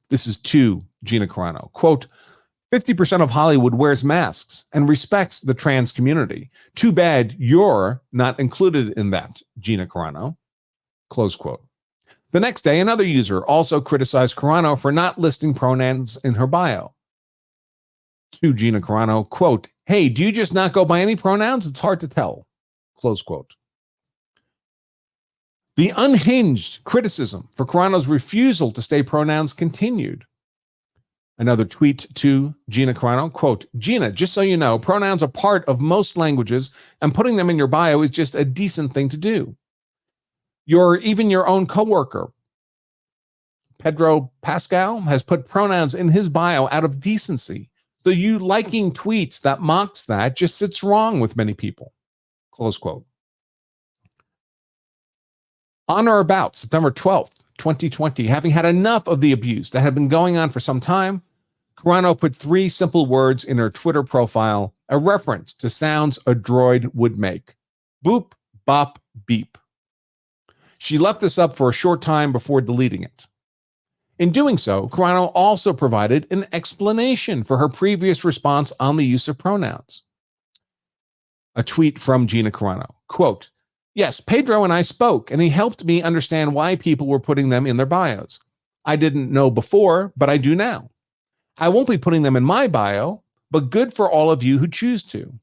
This is to Gina Carano. Quote, 50% of Hollywood wears masks and respects the trans community. Too bad you're not included in that, Gina Carano. Close quote. The next day, another user also criticized Carano for not listing pronouns in her bio. To Gina Carano, quote, "Hey, do you just not go by any pronouns? It's hard to tell." Close quote. The unhinged criticism for Carano's refusal to state pronouns continued. Another tweet to Gina Carano, quote, "Gina, just so you know, pronouns are part of most languages, and putting them in your bio is just a decent thing to do. Even your own coworker, Pedro Pascal, has put pronouns in his bio out of decency. So you liking tweets that mocks that just sits wrong with many people." Close quote. On or about September 12th, 2020, having had enough of the abuse that had been going on for some time, Carano put 3 simple words in her Twitter profile, a reference to sounds a droid would make. Boop, bop, beep. She left this up for a short time before deleting it. In doing so, Carano also provided an explanation for her previous response on the use of pronouns. A tweet from Gina Carano, quote, "Yes, Pedro and I spoke, and he helped me understand why people were putting them in their bios. I didn't know before, but I do now. I won't be putting them in my bio, but good for all of you who choose to.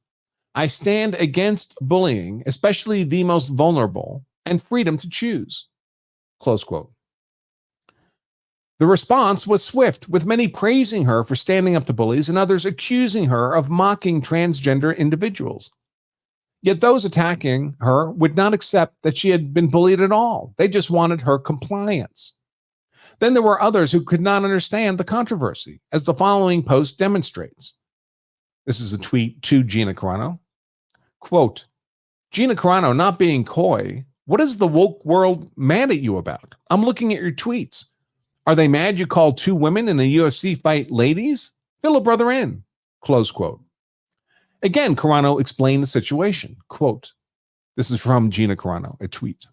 I stand against bullying, especially the most vulnerable, and freedom to choose." Close quote. The response was swift, with many praising her for standing up to bullies and others accusing her of mocking transgender individuals. Yet those attacking her would not accept that she had been bullied at all. They just wanted her compliance. Then there were others who could not understand the controversy, as the following post demonstrates. This is a tweet to Gina Carano. Quote, "Gina Carano not being coy. What is the woke world mad at you about? I'm looking at your tweets. Are they mad you called 2 women in a UFC fight ladies? Fill a brother in." Close quote. Again, Carano explained the situation. Quote, this is from Gina Carano, a tweet.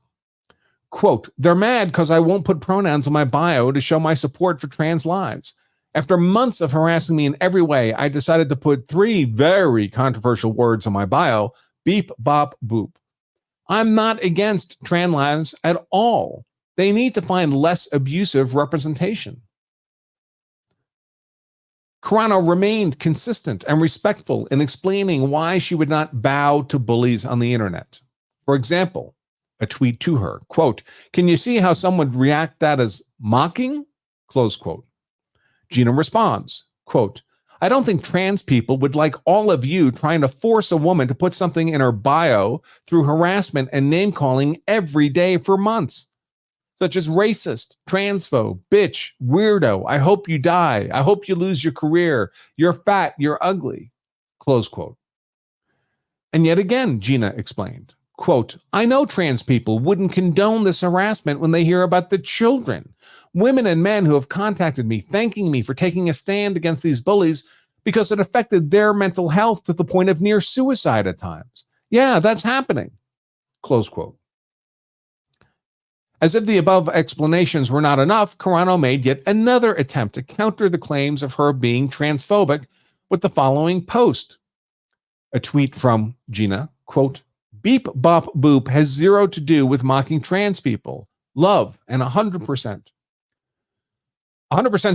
Quote, "They're mad because I won't put pronouns in my bio to show my support for trans lives. After months of harassing me in every way, I decided to put 3 very controversial words in my bio, beep, bop, boop. I'm not against trans lives at all. They need to find less abusive representation." Carano remained consistent and respectful in explaining why she would not bow to bullies on the internet. For example, a tweet to her, quote, "Can you see how some would react that as mocking?" Close quote. Gina responds, quote, "I don't think trans people would like all of you trying to force a woman to put something in her bio through harassment and name-calling every day for months, such as racist, transphobe, bitch, weirdo, I hope you die, I hope you lose your career, you're fat, you're ugly." Close quote. And yet again, Gina explained, quote, "I know trans people wouldn't condone this harassment when they hear about the children, women and men who have contacted me, thanking me for taking a stand against these bullies because it affected their mental health to the point of near suicide at times. Yeah, that's happening." Close quote. As if the above explanations were not enough, Carano made yet another attempt to counter the claims of her being transphobic with the following post. A tweet from Gina, quote, "Beep, bop, boop has 0 to do with mocking trans people. Love, and 100%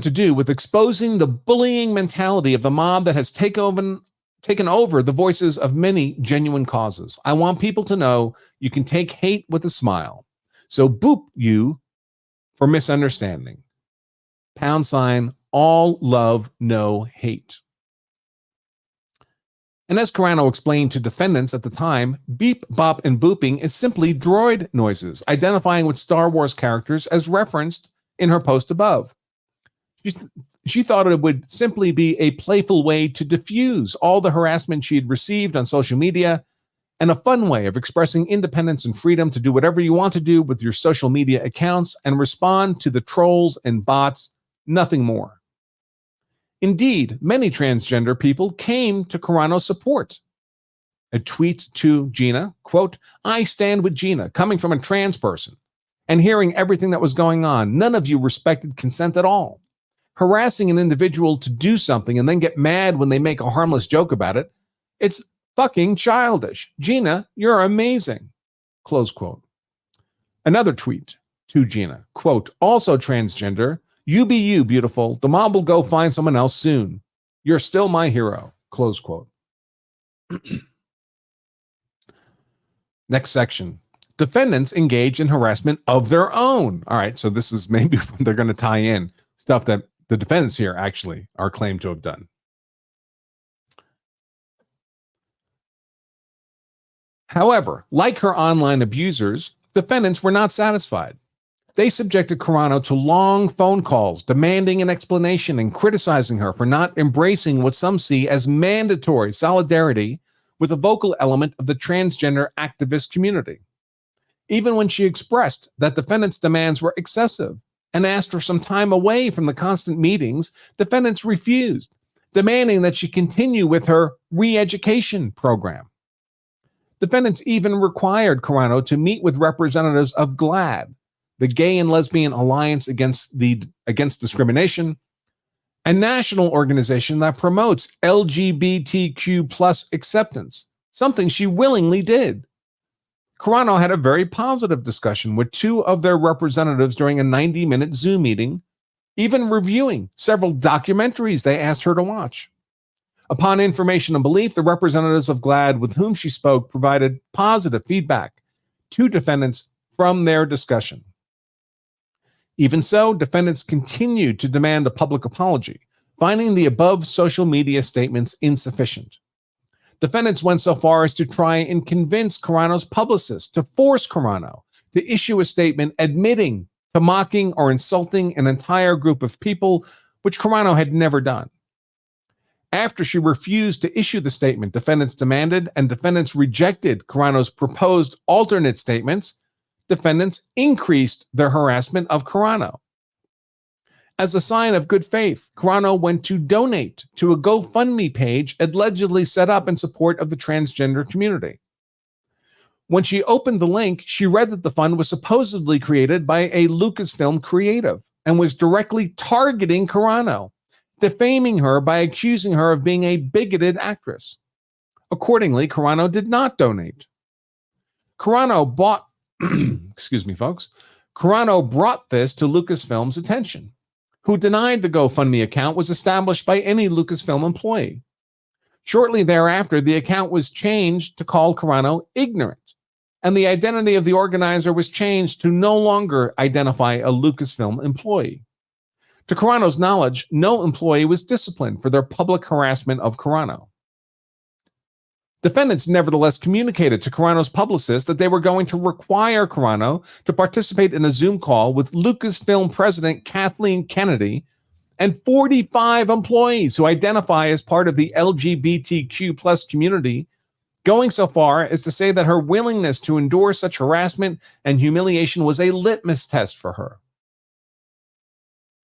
to do with exposing the bullying mentality of the mob that has taken over the voices of many genuine causes. I want people to know you can take hate with a smile. So boop you for misunderstanding. # all love, no hate." And as Carano explained to defendants at the time, beep, bop, and booping is simply droid noises, identifying with Star Wars characters as referenced in her post above. She thought it would simply be a playful way to diffuse all the harassment she'd received on social media, and a fun way of expressing independence and freedom to do whatever you want to do with your social media accounts and respond to the trolls and bots, nothing more. Indeed, many transgender people came to Carano's support. A tweet to Gina, quote, "I stand with Gina, coming from a trans person, and hearing everything that was going on. None of you respected consent at all. harassing an individual to do something and then get mad when they make a harmless joke about it, it's fucking childish. Gina, you're amazing. Close quote. Another tweet to Gina, quote, also transgender, you be you, beautiful. The mob will go find someone else soon. You're still my hero. Close quote. Next section. Defendants engage in harassment of their own. All right, so this is maybe they're going to tie in stuff that the defendants here actually are claimed to have done. However, like her online abusers, defendants were not satisfied. They subjected Carano to long phone calls, demanding an explanation and criticizing her for not embracing what some see as mandatory solidarity with a vocal element of the transgender activist community. Even when she expressed that defendants' demands were excessive and asked for some time away from the constant meetings, defendants refused, demanding that she continue with her re-education program. Defendants even required Carano to meet with representatives of GLAAD, the Gay and Lesbian Alliance Against Discrimination, a national organization that promotes LGBTQ plus acceptance, something she willingly did. Carano had a very positive discussion with two of their representatives during a 90-minute Zoom meeting, even reviewing several documentaries they asked her to watch. Upon information and belief, the representatives of GLAAD with whom she spoke provided positive feedback to defendants from their discussion. Even so, defendants continued to demand a public apology, finding the above social media statements insufficient. Defendants went so far as to try and convince Carano's publicist to force Carano to issue a statement admitting to mocking or insulting an entire group of people, which Carano had never done. After she refused to issue the statement defendants demanded and defendants rejected Carano's proposed alternate statements, defendants increased their harassment of Carano. As a sign of good faith, Carano went to donate to a GoFundMe page allegedly set up in support of the transgender community. When she opened the link, she read that the fund was supposedly created by a Lucasfilm creative and was directly targeting Carano, defaming her by accusing her of being a bigoted actress. Accordingly, Carano did not donate. Carano brought this to Lucasfilm's attention, who denied the GoFundMe account was established by any Lucasfilm employee. Shortly thereafter, the account was changed to call Carano ignorant, and the identity of the organizer was changed to no longer identify a Lucasfilm employee. To Carano's knowledge, no employee was disciplined for their public harassment of Carano. Defendants nevertheless communicated to Carano's publicist that they were going to require Carano to participate in a Zoom call with Lucasfilm president Kathleen Kennedy and 45 employees who identify as part of the LGBTQ plus community, going so far as to say that her willingness to endure such harassment and humiliation was a litmus test for her.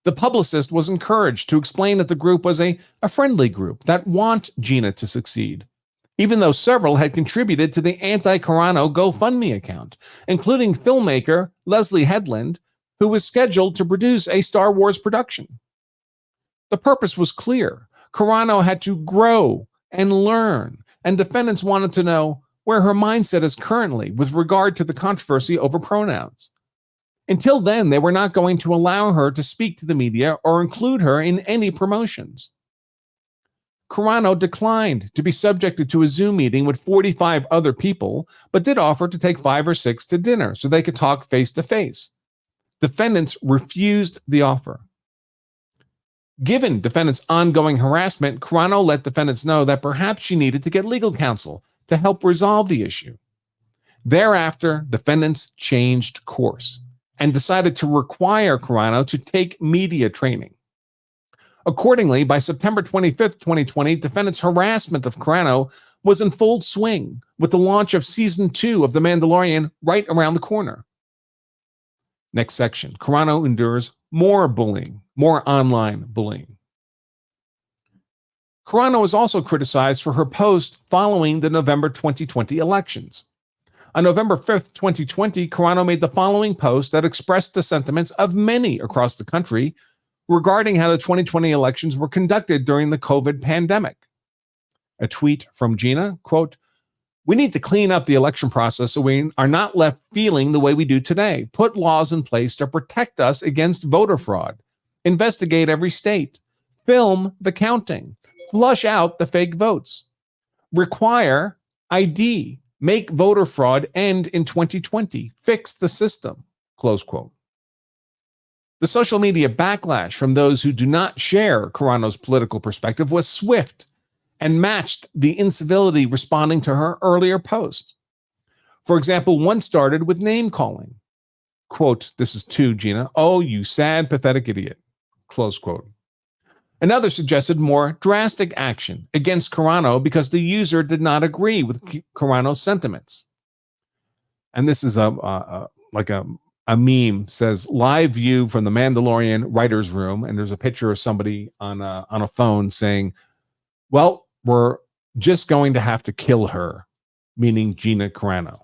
The publicist was encouraged to explain that the group was a friendly group that want Gina to succeed, even though several had contributed to the anti-Carano GoFundMe account, including filmmaker Leslie Headland, who was scheduled to produce a Star Wars production. The purpose was clear. Carano had to grow and learn, and defendants wanted to know where her mindset is currently with regard to the controversy over pronouns. Until then, they were not going to allow her to speak to the media or include her in any promotions. Carano declined to be subjected to a Zoom meeting with 45 other people, but did offer to take 5 or 6 to dinner so they could talk face to face. Defendants refused the offer. Given defendants' ongoing harassment, Carano let defendants know that perhaps she needed to get legal counsel to help resolve the issue. Thereafter, defendants changed course and decided to require Carano to take media training. Accordingly, by September 25th, 2020, defendants' harassment of Carano was in full swing with the launch of Season 2 of The Mandalorian right around the corner. Next section, Carano endures more bullying, more online bullying. Carano was also criticized for her post following the November 2020 elections. On November 5th, 2020, Carano made the following post that expressed the sentiments of many across the country regarding how the 2020 elections were conducted during the COVID pandemic. A tweet from Gina, quote, "We need to clean up the election process so we are not left feeling the way we do today. Put laws in place to protect us against voter fraud. Investigate every state. Film the counting. Flush out the fake votes. Require ID. Make voter fraud end in 2020. Fix the system." Close quote. The social media backlash from those who do not share Carano's political perspective was swift and matched the incivility responding to her earlier post. For example, one started with name calling. Quote, "This is to Gina. Oh, you sad, pathetic idiot." Close quote. Another suggested more drastic action against Carano because the user did not agree with Carano's sentiments. And this is a meme, says live view from the Mandalorian writer's room, and there's a picture of somebody on a phone saying, "Well, we're just going to have to kill her," meaning Gina Carano.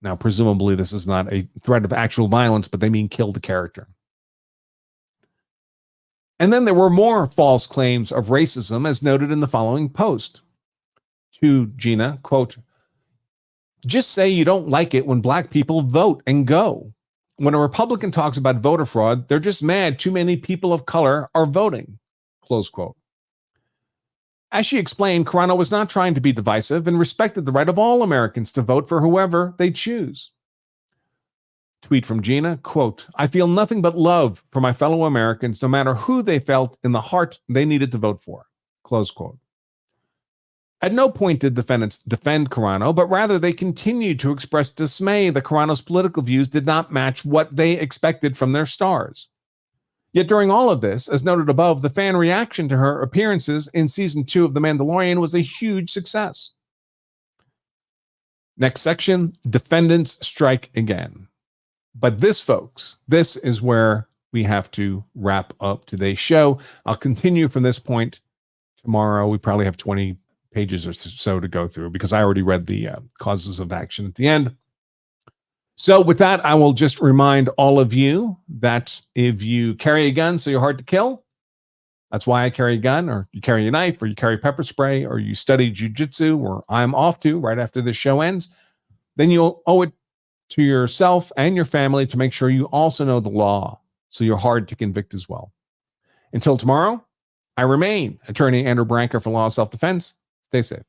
Now, presumably this is not a threat of actual violence, but they mean kill the character. And then there were more false claims of racism, as noted in the following post. To Gina, quote, "Just say you don't like it when black people vote and go. When a Republican talks about voter fraud, they're just mad too many people of color are voting." Close quote. As she explained, Carano was not trying to be divisive and respected the right of all Americans to vote for whoever they choose. Tweet from Gina, quote, "I feel nothing but love for my fellow Americans, no matter who they felt in the heart they needed to vote for." Close quote. At no point did defendants defend Carano, but rather they continued to express dismay that Carano's political views did not match what they expected from their stars. Yet during all of this, as noted above, the fan reaction to her appearances in season 2 of The Mandalorian was a huge success. Next section, defendants strike again. But this, folks, this is where we have to wrap up today's show. I'll continue from this point tomorrow. We probably have 20 pages or so to go through because I already read the causes of action at the end. So with that, I will just remind all of you that if you carry a gun so you're hard to kill, that's why I carry a gun, or you carry a knife, or you carry pepper spray, or you study jujitsu, or I'm off to right after this show ends, then you'll owe it to yourself and your family to make sure you also know the law so you're hard to convict as well. Until tomorrow, I remain Attorney Andrew Branker for Law of Self-Defense. Stay safe.